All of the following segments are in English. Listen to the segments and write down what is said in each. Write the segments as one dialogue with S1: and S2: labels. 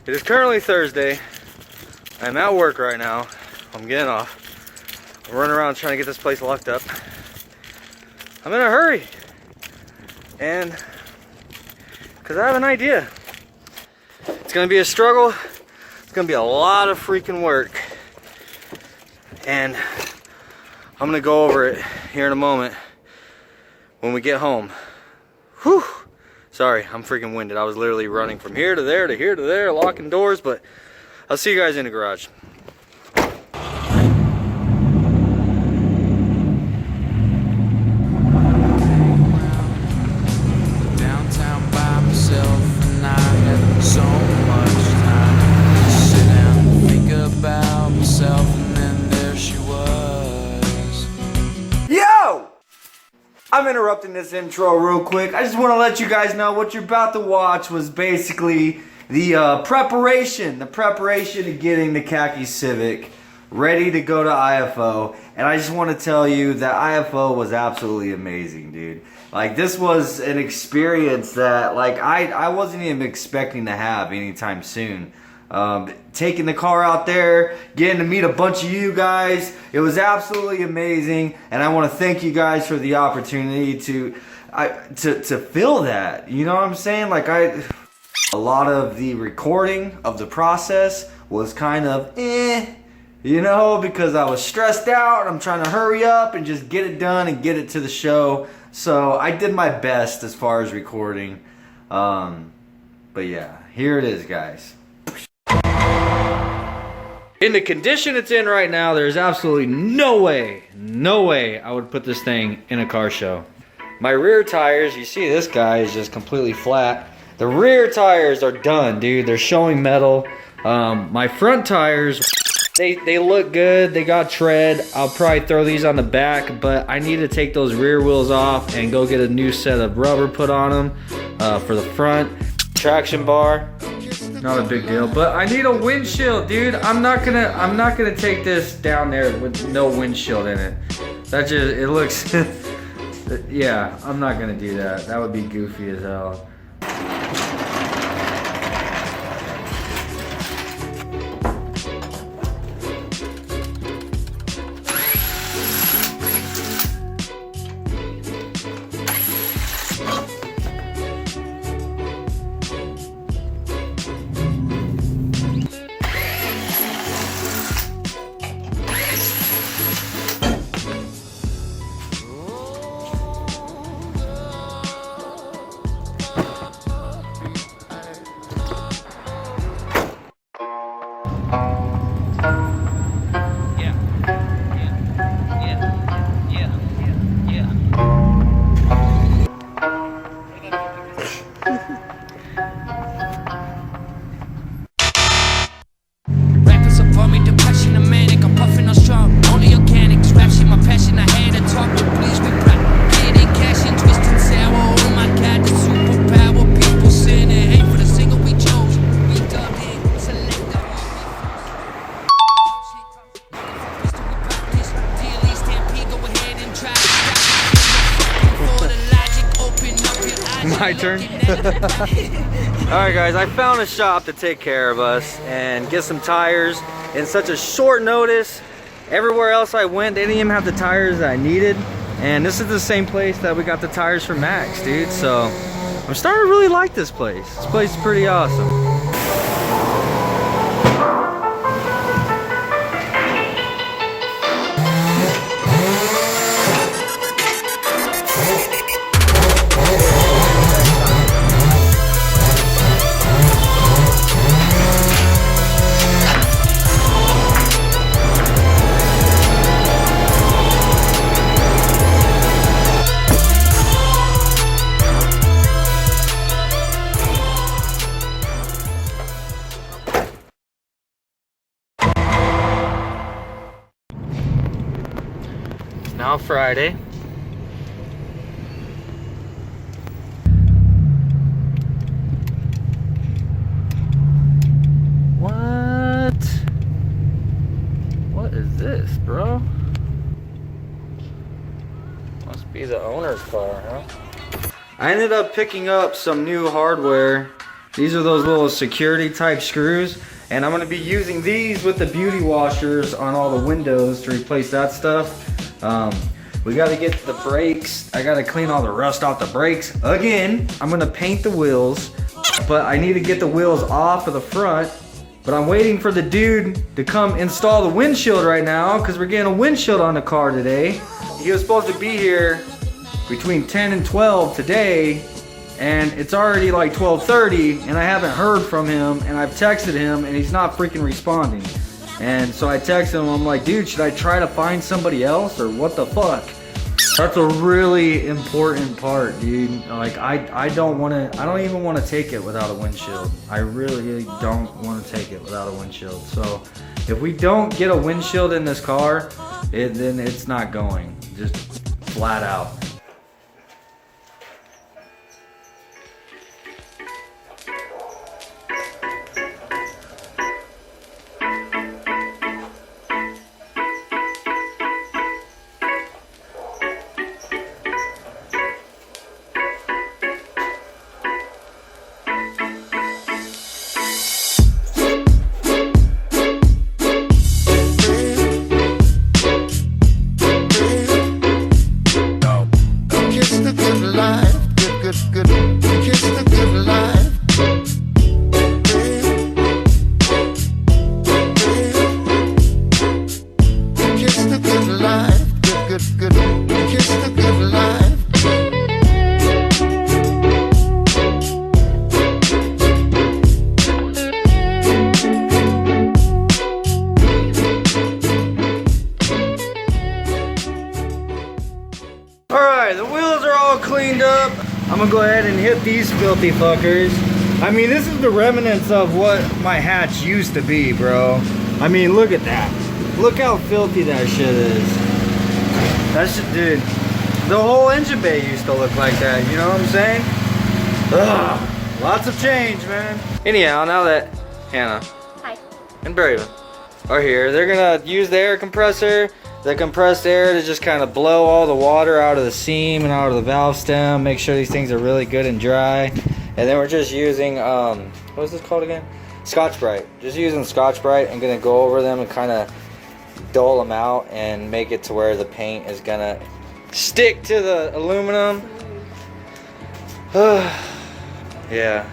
S1: It is currently Thursday. I'm at work right now. I'm getting off. I'm running around trying to get this place locked up. I'm in a hurry. And because I have an idea. It's going to be a struggle. It's going to be a lot of freaking work. And I'm going to go over it here in a moment when we get home. Whew. Sorry, I'm freaking winded. I was literally running from here to there to here to there, locking doors, but I'll see you guys in the garage.
S2: Downtown by myself, and I had so much time to sit down and think about myself, and then there she was.
S1: Yo! I'm interrupting this intro real quick. I just want to let you guys know what you're about to watch was basically the preparation of getting the khaki Civic ready to go to IFO. And I just want to tell you that IFO was absolutely amazing, dude. Like, this was an experience that, like, I wasn't even expecting to have anytime soon. Taking the car out there, getting to meet a bunch of you guys, it was absolutely amazing, and I want to thank you guys for the opportunity to feel that. You know what I'm saying? Like, a lot of the recording of the process was kind of you know, because I was stressed out and I'm trying to hurry up and just get it done and get it to the show. So I did my best as far as recording. But yeah, here it is, guys. In the condition it's in right now, there's absolutely no way I would put this thing in a car show. My rear tires, you see this guy is just completely flat. The rear tires are done, dude. They're showing metal. My front tires, they look good. They got tread. I'll probably throw these on the back, but I need to take those rear wheels off and go get a new set of rubber put on them for the front. Traction bar, not a big deal, but I need a windshield, dude. I'm not gonna take this down there with no windshield in it. That just, it looks yeah, I'm not gonna do that. That would be goofy as hell. My turn. Alright guys, I found a shop to take care of us and get some tires in such a short notice. Everywhere else I went, they didn't even have the tires that I needed. And this is the same place that we got the tires for Max, dude. So I'm starting to really like this place. This place is pretty awesome. Now Friday. What is this, bro? Must be the owner's car, huh? I ended up picking up some new hardware These are those little security type screws. And I'm gonna be using these with the beauty washers on all the windows to replace that stuff. We gotta get the brakes. I gotta clean all the rust off the brakes. Again, I'm gonna paint the wheels, but I need to get the wheels off of the front. But I'm waiting for the dude to come install the windshield right now because we're getting a windshield on the car today. He was supposed to be here between 10 and 12 today, and it's already like 12:30 and I haven't heard from him, and I've texted him and he's not freaking responding. And so I texted him, I'm like, dude, should I try to find somebody else or what the fuck? That's a really important part, dude. Like I don't even want to take it without a windshield. I really don't want to take it without a windshield. So if we don't get a windshield in this car, then it's not going, just flat out. I'm gonna go ahead and hit these filthy fuckers. I mean, this is the remnants of what my hatch used to be, bro. I mean, look at that. Look how filthy that shit is. That shit, dude. The whole engine bay used to look like that, you know what I'm saying? Ugh. Lots of change, man. Anyhow, now that Hannah and Braven are here, they're gonna use the air compressor, the compressed air, to just kind of blow all the water out of the seam and out of the valve stem, make sure these things are really good and dry. And then we're just using, what is this called again? Scotch-Brite. Just using Scotch-Brite. I'm gonna go over them and kind of dull them out and make it to where the paint is gonna stick to the aluminum. Yeah.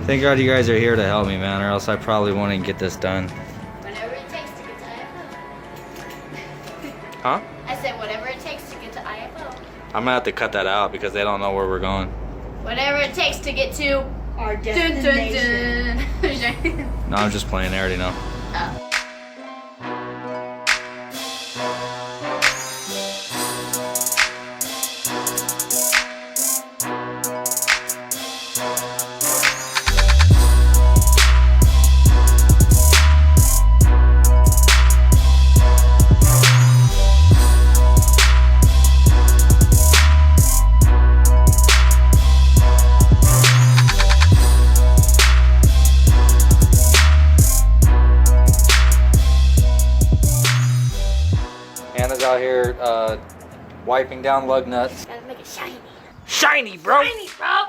S1: Thank God you guys are here to help me, man, or else I probably wouldn't get this done.
S3: Whatever it takes to get to IFO.
S1: Huh?
S3: I said whatever it takes to get to IFO.
S1: I'm gonna have to cut that out because they don't know where we're going.
S3: Whatever it takes to get to
S4: our destination.
S3: Dun, dun, dun.
S1: No, I'm just playing. I already know.
S3: Oh.
S1: Hannah's out here wiping down lug nuts.
S3: Gotta make it shiny.
S1: Shiny, bro!
S3: Shiny, bro!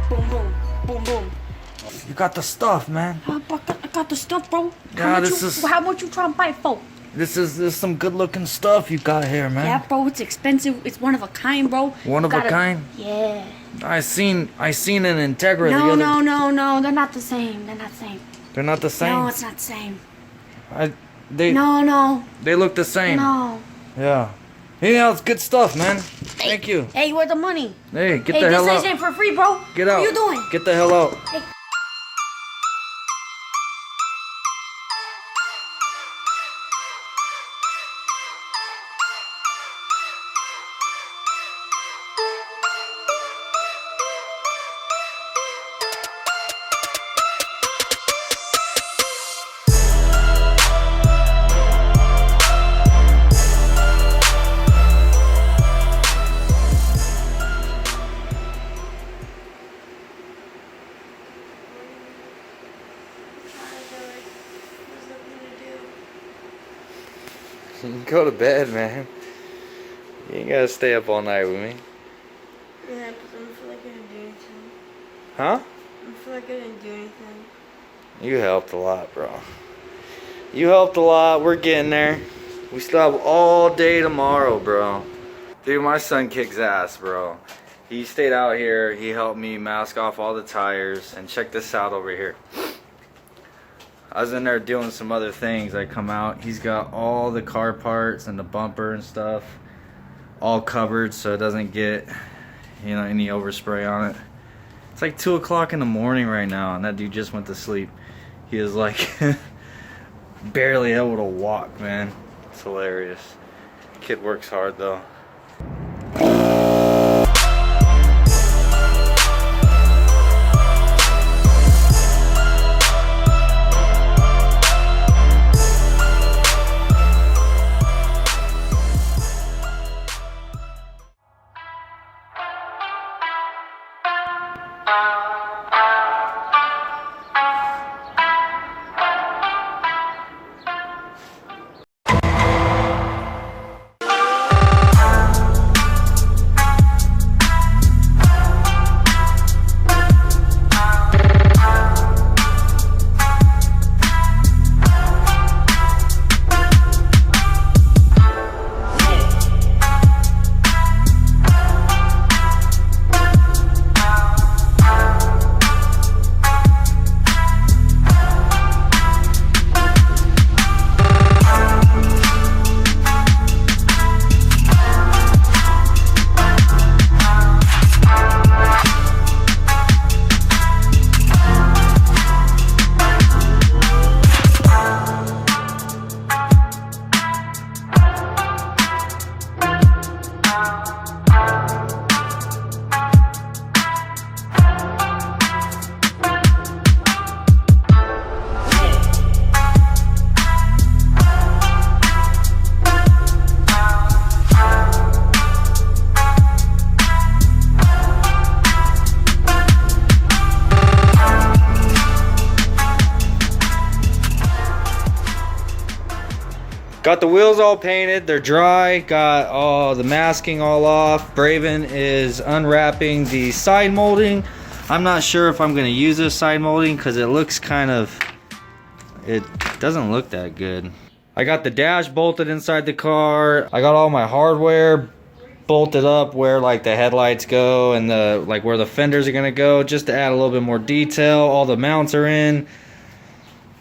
S4: Boom, boom, boom, boom.
S1: You got the stuff, man.
S4: I got the stuff, bro.
S1: Yeah,
S4: How much you trying to buy it for?
S1: This is some good looking stuff you got here, man.
S4: Yeah, bro, it's expensive. It's one of a kind, bro.
S1: One of a kind?
S4: Yeah.
S1: I seen an Integra the
S4: No,
S1: other.
S4: no. They're not the same. They're not the same.
S1: They're not the same.
S4: No, it's not the same. No.
S1: They look the same.
S4: No.
S1: Yeah. Yeah, it's good stuff, man. Thank you.
S4: Hey, where's the money?
S1: Hey, get the hell
S4: this
S1: out.
S4: ain't for free, bro.
S1: Get out.
S4: What you doing?
S1: Get the hell out.
S4: Hey.
S1: You can go to bed, man. You ain't gotta stay up all night with me.
S5: Yeah, because I don't feel like I didn't do anything.
S1: Huh?
S5: I don't feel like I didn't do anything.
S1: You helped a lot, bro. You helped a lot. We're getting there. We still have all day tomorrow, bro. Dude, my son kicks ass, bro. He stayed out here. He helped me mask off all the tires. And check this out over here. I was in there doing some other things. I come out. He's got all the car parts and the bumper and stuff all covered so it doesn't get, you know, any overspray on it. It's like 2 o'clock in the morning right now, and that dude just went to sleep. He is like barely able to walk, man. It's hilarious. Kid works hard though. Got the wheels all painted, they're dry, got all the masking all off. Braven is unwrapping the side molding. I'm not sure if I'm gonna use this side molding because it looks kind of, it doesn't look that good. I got the dash bolted inside the car. I got all my hardware bolted up where like the headlights go and the like where the fenders are gonna go, just to add a little bit more detail. All the mounts are in.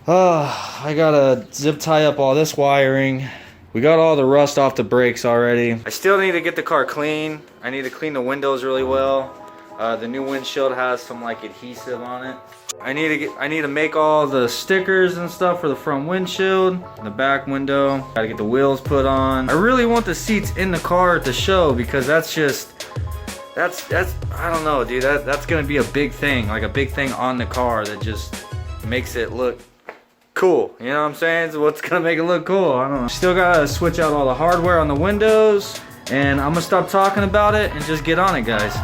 S1: I gotta zip tie up all this wiring. We got all the rust off the brakes already. I still need to get the car clean. I need to clean the windows really well. The new windshield has some like adhesive on it. I need to make all the stickers and stuff for the front windshield, the back window. Gotta get the wheels put on. I really want the seats in the car to show because that's I don't know, dude. That's gonna be a big thing, like a big thing on the car that just makes it look cool, you know what I'm saying? So what's gonna make it look cool? I don't know. Still gotta switch out all the hardware on the windows, and I'm gonna stop talking about it and just get on it, guys.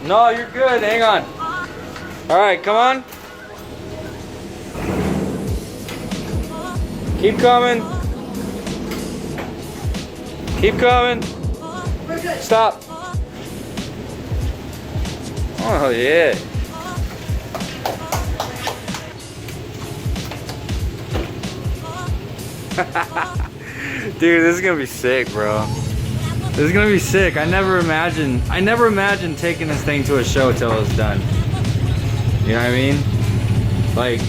S1: No, you're good. Hang on. All right, come on. Keep coming. Keep coming.
S5: We're good.
S1: Stop. Oh, yeah. Dude, this is gonna be sick, bro. This is gonna be sick. I never imagined taking this thing to a show till it was done. You know what I mean? Like,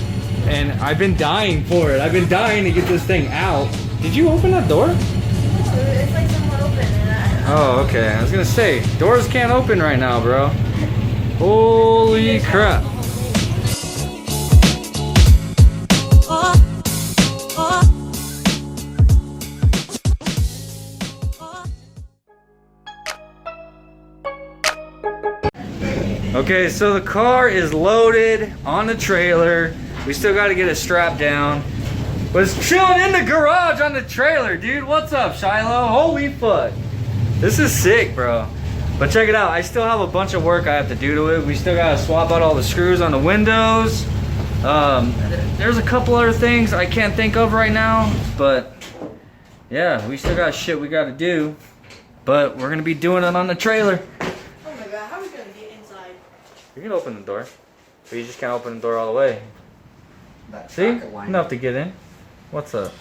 S1: and I've been dying for it. I've been dying to get this thing out. Did you open that door?
S5: It's like somewhat open. And
S1: Oh, okay. I was gonna say, doors can't open right now, bro. Holy crap. Okay, so the car is loaded on the trailer. We still got to get it strapped down. But it's chilling in the garage on the trailer, dude. What's up, Shiloh? Holy fuck. This is sick, bro. But check it out. I still have a bunch of work I have to do to it. We still got to swap out all the screws on the windows. There's a couple other things I can't think of right now. But yeah, we still got shit we got to do. But we're going to be doing it on the trailer.
S5: oh my god, how are we gonna get inside?
S1: You can open the door, but you just can't open the door all the way.
S6: That's
S1: See?
S6: rocket line.
S1: Enough to get in. What's up?